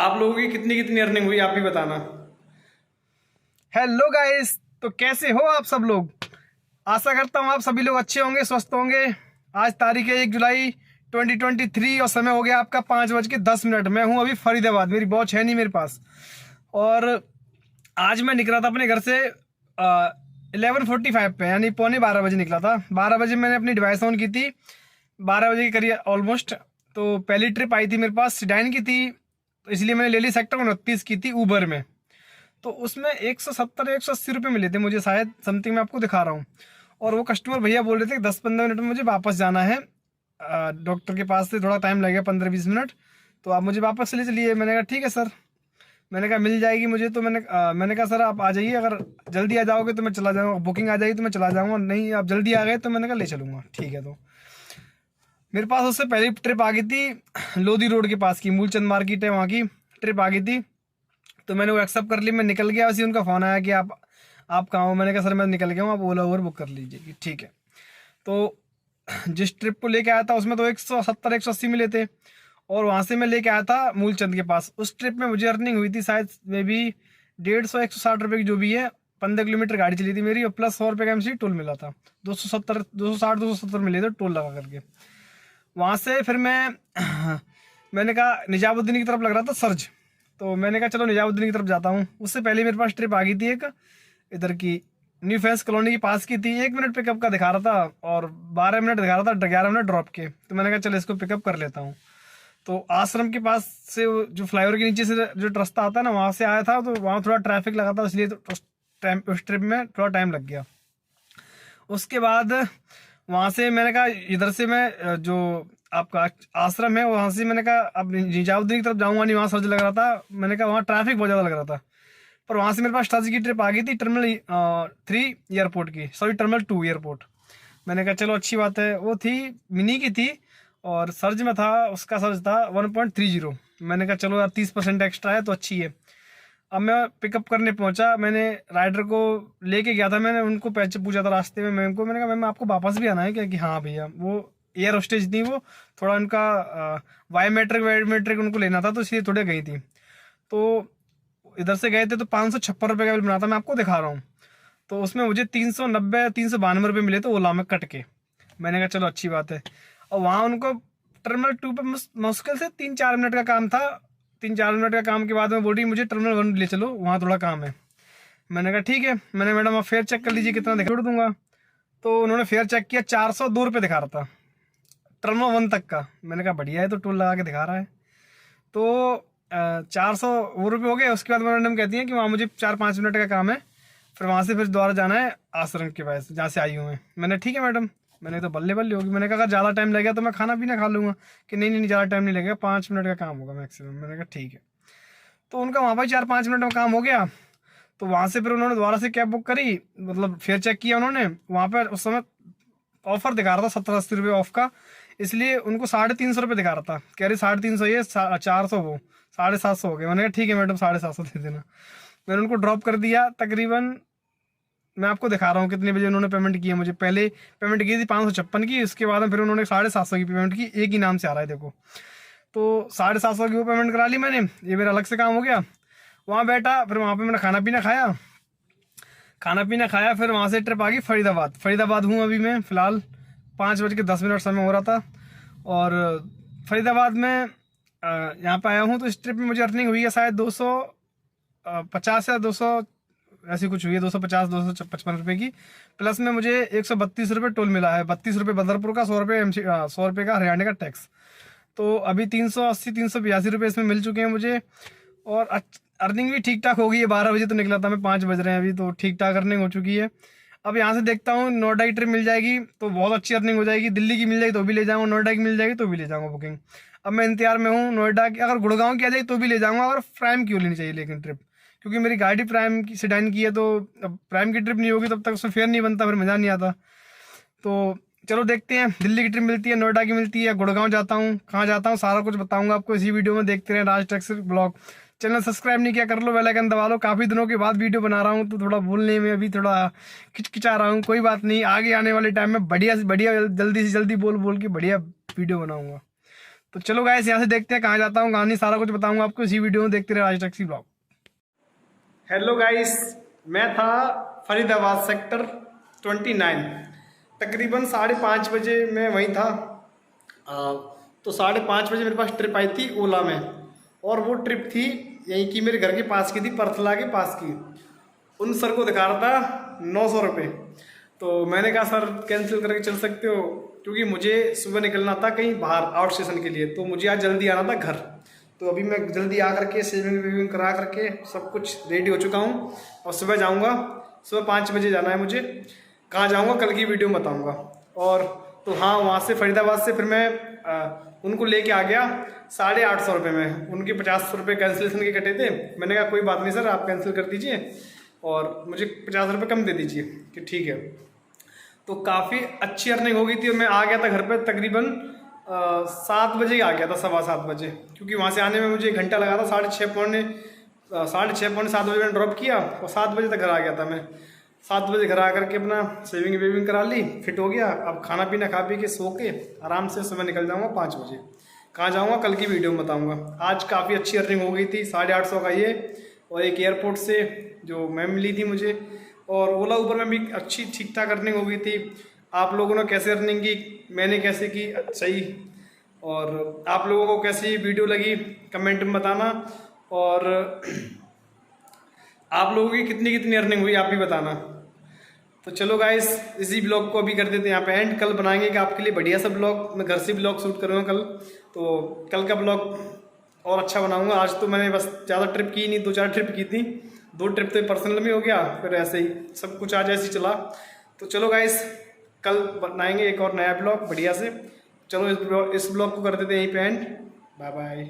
आप लोगों की कितनी कितनी अर्निंग हुई आप भी बताना। हेलो गाइस, तो कैसे हो आप सब लोग। आशा करता हूँ आप सभी लोग अच्छे होंगे, स्वस्थ होंगे। आज तारीख है 1 जुलाई 2023 और समय हो गया आपका 5:10। मैं हूँ अभी फरीदाबाद, मेरी वॉच है नहीं मेरे पास। और आज मैं निकला था अपने घर से 11:45 पे, यानी पौने 12 बजे निकला था। 12 बजे मैंने अपनी डिवाइस ऑन की थी, 12 बजे के करीब ऑलमोस्ट। तो पहली ट्रिप आई थी मेरे पास सिडाइन की थी, तो इसलिए मैंने ले ली सेक्टर 29 की थी ऊबर में। तो उसमें 170-180 रुपये मिले थे मुझे, शायद समथिंग मैं आपको दिखा रहा हूँ। और वो कस्टमर भैया बोल रहे थे कि 10-15 मिनट में मुझे वापस जाना है, डॉक्टर के पास से थोड़ा टाइम लगेगा 15-20 मिनट, तो आप मुझे वापस ले चलिए। मैंने कहा ठीक है सर, मैंने कहा मिल जाएगी मुझे। तो मैंने कहा सर आप आ जाइए, अगर जल्दी आ जाओगे तो मैं चला जाऊँगा, बुकिंग आ जाएगी तो मैं चला जाऊँगा, नहीं आप जल्दी आ गए तो मैंने कहा ले चलूँगा। ठीक है, तो मेरे पास उससे पहले ट्रिप आ गई थी लोधी रोड के पास की, मूलचंद मार्केट है वहाँ की ट्रिप आ गई थी। तो मैंने वो एक्सेप्ट कर ली, मैं निकल गया। वैसे उनका फ़ोन आया कि आप कहाँ हो। मैंने कहा सर मैं निकल गया हूँ, आप ओला उबर बुक कर लीजिए कि ठीक है। तो जिस ट्रिप को लेके आया था उसमें तो 170-180 मिले थे, और वहाँ से मैं लेके आया था मूलचंद के पास। उस ट्रिप में मुझे अर्निंग हुई थी शायद मे बी 150-160 रुपये की जो भी है। 15 किलोमीटर गाड़ी चली थी मेरी, और प्लस 100 रुपये का एमसी टोल मिला था। 260-270 मिले थे टोल लगा करके। वहाँ से फिर मैंने कहा निजामुद्दीन की तरफ लग रहा था सर्च, तो मैंने कहा चलो निजामुद्दीन की तरफ जाता हूँ। उससे पहले मेरे पास ट्रिप आ गई थी एक इधर की, न्यू फैंस कॉलोनी के पास की थी। 1 मिनट पिकअप का दिखा रहा था और 12 मिनट दिखा रहा था, 11 मिनट ड्रॉप के। तो मैंने कहा चलो इसको पिकअप कर लेता हूँ। तो आश्रम के पास से जो फ्लाईओवर के नीचे से जो रास्ता आता है ना, वहाँ से आया था, तो वहाँ थोड़ा ट्रैफिक लगा था, इसलिए तो उस ट्रिप में थोड़ा टाइम लग गया। उसके बाद वहाँ से मैंने कहा इधर से मैं जो आपका आश्रम है वहाँ से मैंने कहा अब निजामुद्दीन की तरफ जाऊँगा नहीं, वहाँ सर्च लग रहा था। मैंने कहा वहाँ ट्रैफिक बहुत ज़्यादा लग रहा था। पर वहाँ से मेरे पास टच की ट्रिप आ गई थी टर्मिनल 3 एयरपोर्ट की, सॉरी टर्मिनल 2 एयरपोर्ट। मैंने कहा चलो अच्छी बात है। वो थी मिनी की थी, और सर्ज में था, उसका सर्ज था 1.30। मैंने कहा चलो यार 30% एक्स्ट्रा है तो अच्छी है। अब मैं पिकअप करने पहुंचा, मैंने राइडर को लेके गया था, मैंने उनको पैसे पूछा था रास्ते में। मैंने कहा मैम आपको वापस भी आना है क्या, कि हाँ भैया। वो एयर होस्टेज थी, वो थोड़ा उनका बायोमेट्रिक उनको लेना था, तो इसलिए थोड़े गई थी। तो इधर से गए थे तो 556 रुपये का बिल बना था, मैं आपको दिखा रहा हूँ। तो उसमें मुझे 392 रुपये मिले थे ओला में कट के। मैंने कहा चलो अच्छी बात है। और वहाँ उनको टर्मिनल 2 पे मुश्किल से 3-4 मिनट का काम था। 3-4 मिनट का काम के बाद में बोल रही मुझे टर्मिनल 1 ले चलो, वहाँ थोड़ा काम है। मैंने कहा ठीक है। मैंने मैडम आप फेयर चेक कर लीजिए कितना दिखा, छोड़ दूंगा। तो उन्होंने फेयर चेक किया, 402 रुपये दिखा रहा था टर्मिनल 1 तक का। मैंने कहा बढ़िया है, तो टोल लगा के दिखा रहा है। तो 400 रुपये हो गए। उसके बाद मैडम कहती हैं कि वहाँ मुझे 4-5 मिनट का काम है, फिर वहाँ से फिर दोबारा जाना है आश्रम के पास जहाँ से आई हूँ मैं। मैंने ठीक है मैडम, मैंने तो बल्ले बल्ले होगी। मैंने कहा अगर ज़्यादा टाइम लगेगा तो मैं खाना पीना खा लूँगा, कि नहीं नहीं ज़्यादा टाइम नहीं लगेगा, 5 मिनट का काम होगा मैक्सिमम। मैंने कहा ठीक है। तो उनका वहाँ पर 4-5 मिनट में काम हो गया। तो वहाँ से फिर उन्होंने दोबारा से कैब बुक करी, मतलब फेयर चेक किया उन्होंने। वहाँ पर उस समय ऑफर दिखा रहा था 70-80 रुपये ऑफ का, इसलिए उनको 350 रुपये दिखा रहा था। कह रही 350 ये 400, वो 750 हो गए। मैंने कहा ठीक है मैडम 750 दे देना। मैंने उनको ड्रॉप कर दिया तकरीबन, मैं आपको दिखा रहा हूँ कितने बजे उन्होंने पेमेंट किया मुझे। पहले पेमेंट की थी 556 की, उसके बाद में फिर उन्होंने 750 की पेमेंट की, एक ही नाम से आ रहा है देखो। तो 750 की वो पेमेंट करा ली मैंने, ये मेरा अलग से काम हो गया। वहाँ बैठा, फिर वहाँ पर मैंने खाना पीना खाया। फिर वहाँ से ट्रिप आ गई फरीदाबाद हूँ अभी मैं फ़िलहाल। 5:10 समय हो रहा था, और फरीदाबाद में यहाँ पे आया हूँ। तो इस ट्रिप में मुझे अर्निंग हुई है शायद 250 या 200 ऐसी कुछ हुई है, 250-255 रुपये की। प्लस में मुझे 132 रुपये टोल मिला है, 32 रुपये बदरपुर का, 100 रुपये का हरियाणा का टैक्स। तो अभी 380-382 रुपये इसमें मिल चुके हैं मुझे। और अर्निंग भी ठीक ठाक हो गई है। 12 बजे तो निकला था मैं, 5 बज रहे हैं अभी, तो ठीक ठाक अर्निंग हो चुकी है। अब यहाँ से देखता हूँ नोएडा की ट्रिप मिल जाएगी तो बहुत अच्छी अर्निंग हो जाएगी। दिल्ली की मिल जाएगी तो भी ले जाऊँगा, नोएडा की मिल जाएगी तो भी ले जाऊँगा बुकिंग। अब मैं इंतजार में हूँ नोएडा की, अगर गुड़गांव की आ जाएगी तो भी ले जाऊँगा। अगर प्राइम की लेनी चाहिए लेकिन ट्रिप, क्योंकि मेरी गाड़ी प्राइम की सिडाइन की है, तो अब प्राइम की ट्रिप नहीं होगी तब तक उसमें फेयर नहीं बनता, फिर मज़ा नहीं आता। तो चलो देखते हैं, दिल्ली की ट्रिप मिलती है, नोएडा की मिलती है, गुड़गांव जाता हूँ, कहाँ जाता हूँ सारा कुछ बताऊँगा आपको इसी वीडियो में। देखते रहें राज टेक्स ब्लॉग। चैनल सब्सक्राइब नहीं किया कर लो, बेल आइकन दबा लो। काफ़ी दिनों के बाद वीडियो बना रहा हूँ तो थोड़ा बोलने में अभी थोड़ा खिचकिचा रहा हूँ, कोई बात नहीं। आगे आने वाले टाइम में बढ़िया से बढ़िया, जल्दी से जल्दी बोल के बढ़िया वीडियो बनाऊँगा। तो चलो गाइस यहाँ से देखते हैं कहाँ जाता हूँ, कहाँ नहीं, सारा कुछ बताऊंगा आपको इसी वीडियो में। देखते रहे राज टैक्सी ब्लॉग। हेलो गाइस, मैं था फरीदाबाद सेक्टर 29, तकरीबन 5:30 बजे मैं वहीं था। तो 5:30 बजे मेरे पास ट्रिप आई थी ओला में, और वो ट्रिप थी यहीं की, मेरे घर के पास की थी, परथला के पास की। उन सर को दिखा रहा था 900 रुपये। तो मैंने कहा सर कैंसिल करके चल सकते हो, क्योंकि मुझे सुबह निकलना था कहीं बाहर आउट स्टेशन के लिए, तो मुझे आज जल्दी आना था घर। तो अभी मैं जल्दी आ करके सेविंग वेविंग करा करके सब कुछ रेडी हो चुका हूँ, और सुबह जाऊँगा। सुबह 5 बजे जाना है मुझे। कहाँ जाऊँगा कल की वीडियो में बताऊँगा। और तो हाँ, वहाँ से फरीदाबाद से फिर मैं उनको लेके आ गया 850 रुपये में। उनके 50 रुपये कैंसिलेशन के कटे थे। मैंने कहा कोई बात नहीं सर, आप कैंसिल कर दीजिए और मुझे 50 रुपये कम दे दीजिए कि ठीक है। तो काफ़ी अच्छी अर्निंग हो गई थी, और मैं आ गया था घर पे तकरीबन 7 बजे ही आ गया था, 7:15 बजे, क्योंकि वहाँ से आने में मुझे 1 घंटा लगा था। 6:30 पौने 7 बजे मैंने ड्रॉप किया, और 7 बजे तक घर आ गया था मैं। 7 बजे घर आ करके अपना सेविंग वेविंग करा ली, फिट हो गया। अब खाना पीना खा पी के सो के आराम से सुबह निकल जाऊँगा 5 बजे। कहाँ जाऊँगा कल की वीडियो में बताऊँगा। आज काफ़ी अच्छी अर्निंग हो गई थी, 850 का ये, और एक एयरपोर्ट से जो मैम मिली थी मुझे, और ओला ऊबर में भी अच्छी ठीक ठाक अर्निंग हो गई थी। आप लोगों ने कैसे अर्निंग की, मैंने कैसे की, सही, और आप लोगों को कैसी वीडियो लगी कमेंट में बताना। और आप लोगों की कितनी कितनी अर्निंग हुई आप भी बताना। तो चलो गाइस, इसी ब्लॉग को अभी कर देते हैं यहाँ पे एंड। कल बनाएंगे कि आपके लिए बढ़िया सा ब्लॉग, मैं घर से ब्लॉग शूट करूँगा कल। तो कल का ब्लॉग और अच्छा बनाऊँगा। आज तो मैंने बस ज़्यादा ट्रिप की नहीं, 2-4 ट्रिप की थी। 2 ट्रिप तो पर्सनल में हो गया, फिर ऐसे ही सब कुछ आज ऐसे ही चला। तो चलो गाइस, कल बनाएंगे एक और नया ब्लॉग बढ़िया से। चलो इस ब्लॉग को कर देते हैं यहीं पे एंड। Bye bye.